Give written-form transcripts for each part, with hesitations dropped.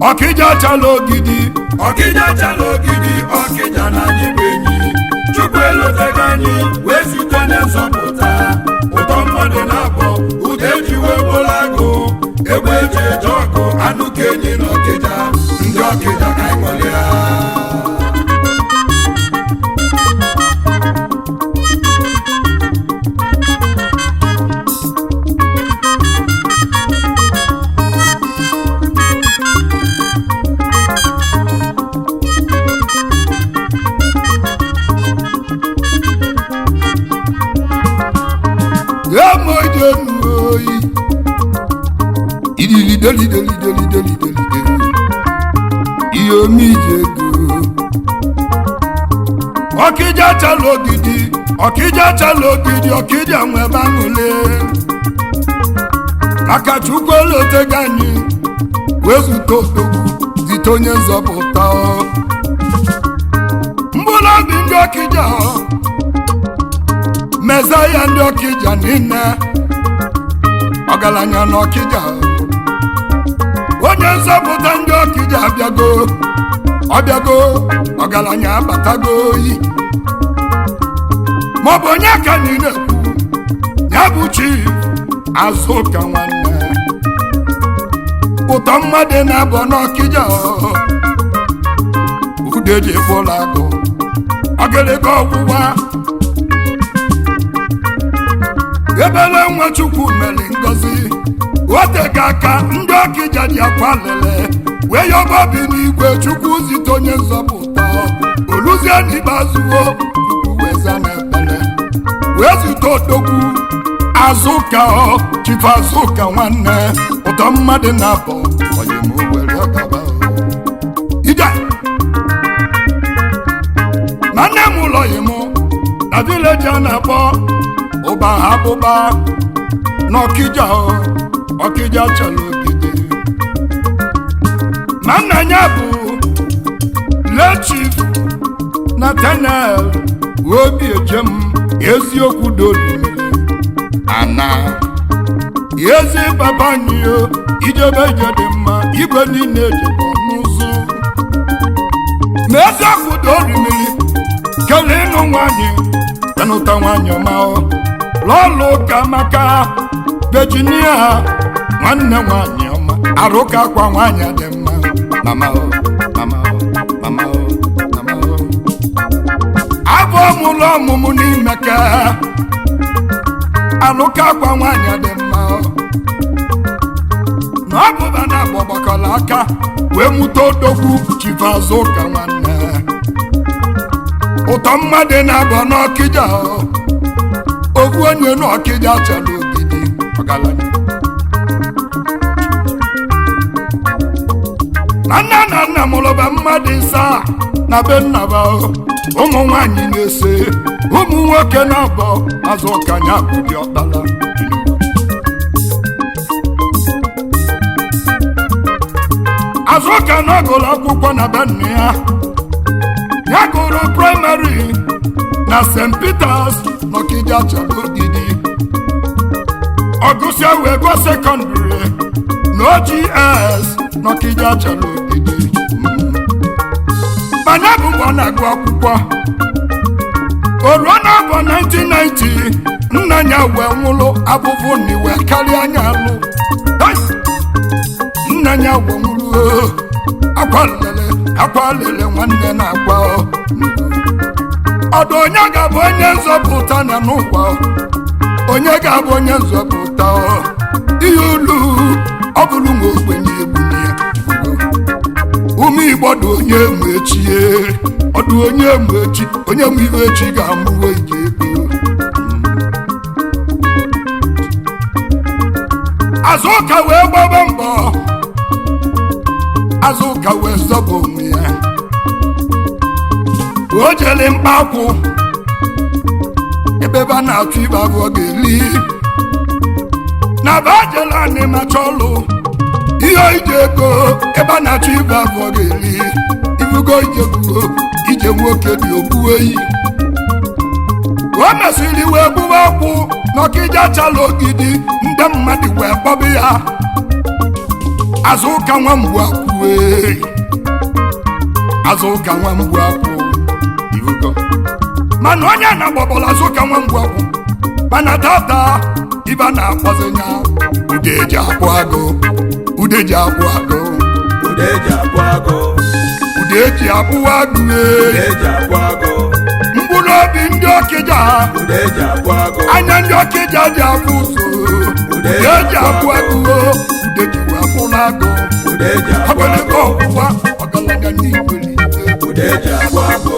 Ọkịja chala ogidi ọkịja na anyị bụ enyi Chukwu elotego anyị wee zite onye nzọpụta ụtọ mmadụ na-abọ ụda eji wee bụla agụ egbe eji eje ọgụ anụ ka enyi na ọkịja ndị ọkịja ka anyị nwere Ọkịja chala ogidi ọkịja nwe ebe aṅụle maka Chukwu elotego anyị wee zute odogwu zite onye nzọpụta mkpụrụ obi ndị ọkịja meza ya ndị ọkịja niile ọgaranya na ọkịja onye nzọpụta ndị ọkịja ọbịago ọgaranya abatago oyi maọbụ onye ka niile ekwu ya bụ Chief Azụka nwanne ụtọ mmadụ na-abọ n'ọkịja ude ji bụla agụ ọgịrịga ọgwụgwa ebele nwa Chukwu mere ngozi otego aka ndị ọkịja dị akwa lele wee yọba obi n'igwe Chukwu zite onye nzọpụta oluzie n'ikpeazụo Chukwu weza n'ekpere wee zite odogwu Azụka Chief Azụka nwanne ụtọ mmadụ na-abọ onye m were ọgaba ije na nne m ụlọ yi m na vileji a na-akpọ ụba abụba n'ọkịja ọkịja chala ogidi ma nna ya bụ Chief Nathaniel obi ejem eziokwu dorimiri ana ezi papa nyo ijebe ije dị mma igwe niile ejebe n'ụzụ ma eziokwu dorimiri kelee ịnụ nwanyị yanụta nwanyị ọma lọlụ ụka maka Virginia nwanne nwanyị ọma arụka kwa nwanyị dị mma mama abụ ọmụlụ ọmụmụ n'ime ka alụka kwa nwanyị dị mma na ọ bụba na agbọgbakọla aka wee mụta odogwu Chief Azụka nwanne ụtọ mmadụ na-abọ n'ọkịja ogwu onye n'ọkịja chala ogidi ọgaranya na nna mụrụba mmadụ isaa na be nnaba ụmụ nwanyị na-ese ụmụ nwoke na-abọ Azụka nya bụdị ọkpala Azụka na gụrụ akwụkwọ na be nne ya gụrụ praịmarị na St. Peters n'ọkịja chala ogidi ọgụsịa wee gụọ sekọndịrị na OGS n'ọkịja chala ogidi mana bụbọ na-agụ akwụkwọ o ruo n'afọ 1990 nna ya wee nwụrụ abụbụ na iwe karịa anya alụ nna ya wee nwụrụ akwa lele nwanne na-agwa ọdụ onye ga-abụ onye nzọpụta na n'ụwa onye ga-abụ onye nzọpụta ihe ulu ọ bụrụ nwa ogbenye egbunye ya ụmụ Igbo dị onye mụ echi ọdụ onye mụ echi onye mụ iwe echi ga-amụwe ike ego Azụka wee gbaba mbọ Azụka wee zọba onwe ya o jere mkpakwụ ebe ba na-atụ ibe abụọ ga-eli na bajela anyị macha ọlụ ihe ije ego ebe a na-achọ ibe abụọ ga-eli ibugo ije nwoke dị ogbu eyi o mesịrị wee gbuwe ọkwụ n'ọkịja chala ogidi ndị mmadụ wee kpọba ya Azụka nwa mgbu akwụ Azụka nwa mgbu akwụ ihugo mana onye na-agbabọla Azụka nwa mgbu akwụ mana tata ibe na-akpọzi ya udeji akpụ agụ udeji akpụ agụ udeji akpụ agụ udeji akpụ agụ udeji akpụ agụ mkpụrụ obi ndị Ọkịja udeji akpụ agụ anya ndị Ọkịja dị afụ ụzọ udeji akpụ agụ udeji akpụla agụ udeji akpụ agụ ọgwụgwa ọgaranya n'igwere udeji akpụ agụ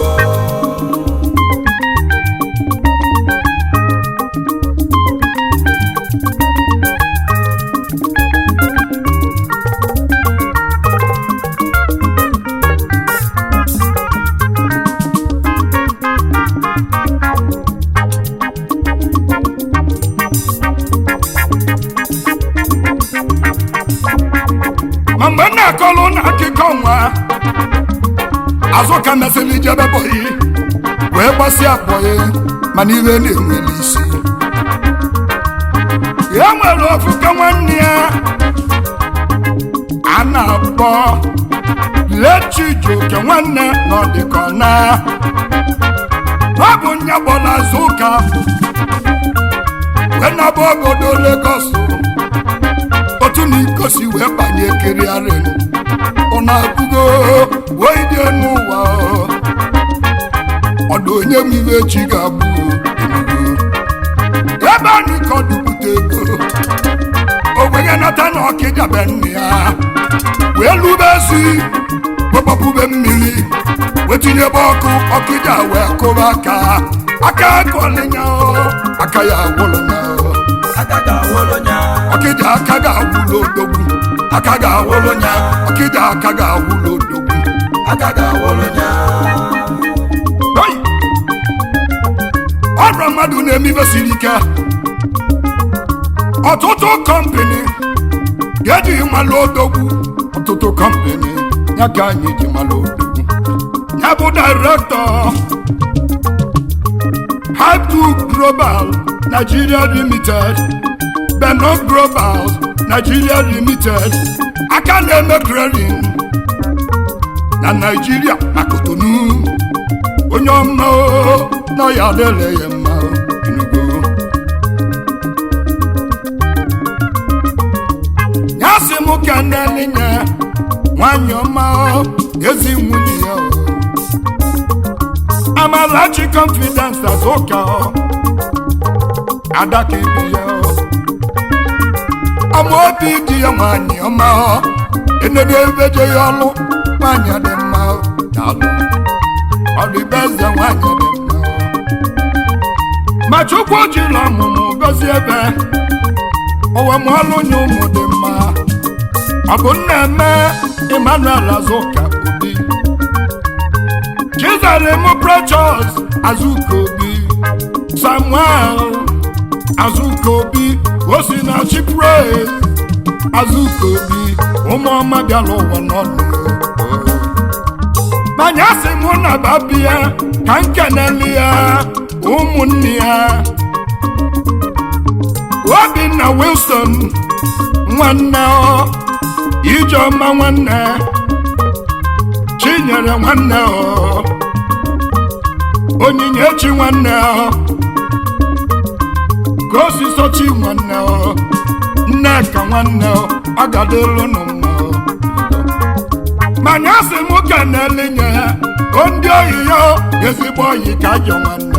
ma mgbe na-akọlụ na akụkọ Onwa Azụka mesịrị jebe bọyị wee gbasịa bọyị mana iwe na-enwere isi ya nwere ofufe nwanne ya a na-akpọ Lechijoke nwanne na ọdịkọna ọ bụ nya gbọrọ Azụka wee naba obodo Lagos otu na ikosi wee banye keriarị ọ na-abụgo wee dị n'ụwa ọdụ onye m iwe chi ga-abụ ebe anyị ka ọ dupụta ego o wee nata na Ọkịja be nne ya wee lube ezi wekpọpụbe mmiri wee tinyebe ọkụ Ọkịja wee kụba aka akọlinya aka ya agwụlụnya Ọkịja aka ga-agwụlụ odogwu aka ga-agwụlụ nya Ọkịja aka ga-agwụlụ odogwu aka ga-agwụlụ nya ọrụ mmadụ na-eme ibe siri ike ọtụtụ kọmpani ga-eji malụ odogwu ọtụtụ kọmpani ya ka anyị ji malụ odogwu ya bụ direktọ Hype Global Nigeria Limited Benok Global Nigeria Limited aka na-eme clearing na Nigeria na Cotonou onye ọma na ya adịle ya mma Enugu ya sị m kenelinya nwanyị ọma ezi nwunye ya Amalachi Confidence Azụka adaka ibi ya obi dị ya nwanyị ọma enede ebeje ya ọlụ nwanyị dị mma dalụ ọdịbeze nwanyị dị mma ma Chukwu jiri ọmụmụ gozie ebe owe mụọlụ nye ụmụ dị mma ọ bụ nna-eme Emmanuel Azụka Obi Chizarem Precious Azụka Obi Samuel Azụka Obi Osinachi Praise Azụka Obi ụmụọma bịala ụwa n'ọnụ manya sị mụ na babia ka nkeneli ya ụmụnne ya Obinna Wilson nwanne Ijeọma nwanne Chinyere nwanne Onyinyechi nwanne Gosisochi nwanne Nneka nwanne agadolu n'ụmụ manya sị mụ keneli nye ndị oyi ya ezigbo oyi ka ajọ nwanne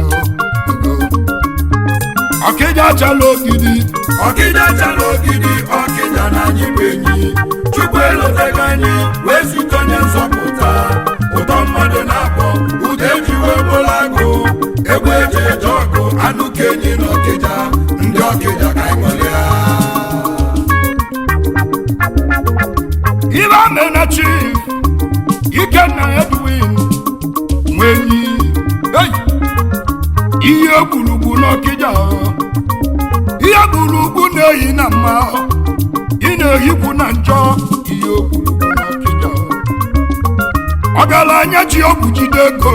Ọkịja chala ogidi Ọkịja na anyị bụ enyi Chukwu elotego anyị wee site onye nzọpụta ụtọ mmadụ na-akpọ ude eji wee bụla agụ egwu eji eje ọgụ anụ ka enyi n'Ọkịja ndị Ọkịja ka anyị nwere ya ibe amena Chief Ikenna Edwin nwenyi ihe gburugbu n'Ọkịja ihe gburugbu na-eyi na mma ị na-eyikwu na njọ ihe gburugbu n'Ọkịja ọgaranya ji ọgwụ jide ego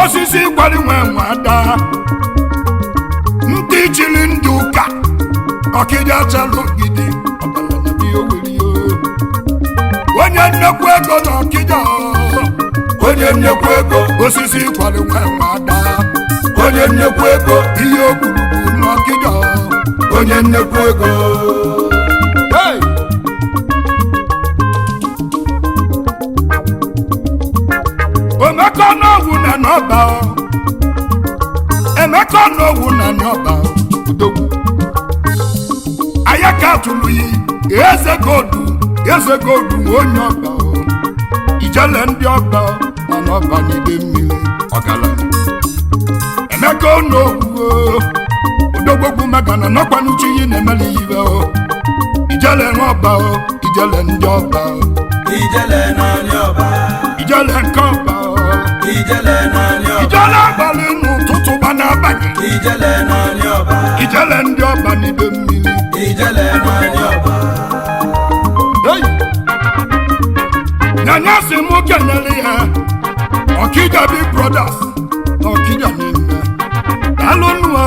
osisi kwari nwe nwada ndị chiri ndị ụka Ọkịja chala ogidi ọgaranya onye nnekwu ego na Ọkịja onye nnekwu ego osisi kwalụ nwa ada onye nnekwu ego ihe ogwurugwu na Ọkịja onye nnekwu ego Emeka n'owu na n'ọba Emeka n'owu na n'ọba udogwu Ayaka tụrụ yi eze godu onye ọba ijele ndị ọba na n'ọba n'ide mmiri ọgaranya Emeka n'owu udogwu maka na n'ọkwanuchi yi na-emeli iwe ijele n'ọba ijele ndị ọba ijele n'anya ọba ijele nke ọba ijele n'anya ọba ijele abalị n'ụtụtụ gba n'abalị ijele n'anya ọba ijele ndị ọba n'ide mmiri ijele n'anya ọba nyanya si mụ kenele ya Ọkịja Big Brothers na Ọkịja niile alụnụọ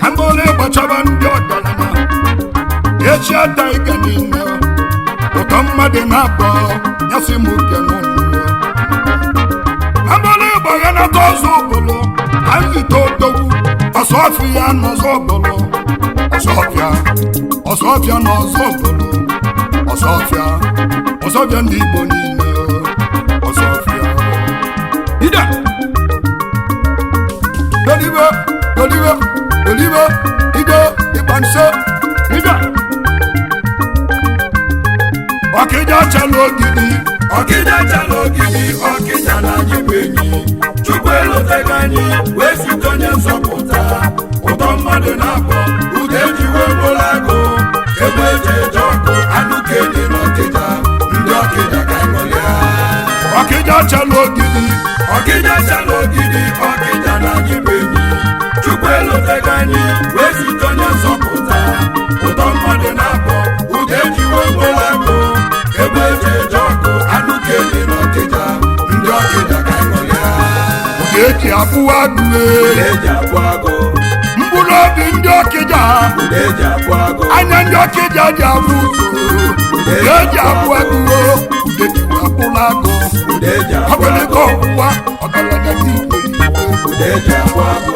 ambole gbachaba ndị ọgaranya echi ata ike niile ụtọ mmadụ na-abọ ya si mụ kenụnụ ambole gbagha na tọzụ obodo na nzite odogwu ọsọfịa n'ọzọ obodo ọsọfịa n'ọzọ obodo ọsọfịa ndị Igbo niile ọsọfịa ide Olive ide ịgbanse ide Ọkịja chala ogidi Ọkịja chala ogidi Ọkịja na anyị bụ enyi Chukwu elotego anyị wee site onye nzọpụta ụtọ mmadụ na-abọ ude eji wee bụrụ agụ ebe eji eje ọkụ anụ ka enyi n'Ọkịja ndị Ọkịja ka ịṅụlịa Ọkịja chala ogidi Ọkịja chala ogidi Ọkịja na anyị bụ enyi Chukwu elotego anyị wee site onye nzọpụta ụtọ mmadụ na-abọ ude eji wee bụrụ agụ ebe eji eje ọkụ anụ ka enyi n'Ọkịja ndị Ọkịja ka ịṅụlịa eji abụ agụ eji abụ agụ mkpụrụ obi ndị Ọkịja eji abụ agụ anya ndị Ọkịja ji abụ eji abụ agụ ude ji abụla agụ eji abụ ọbụlịka ọgwụgwa ọgaranya n'igwe eji abụ agụ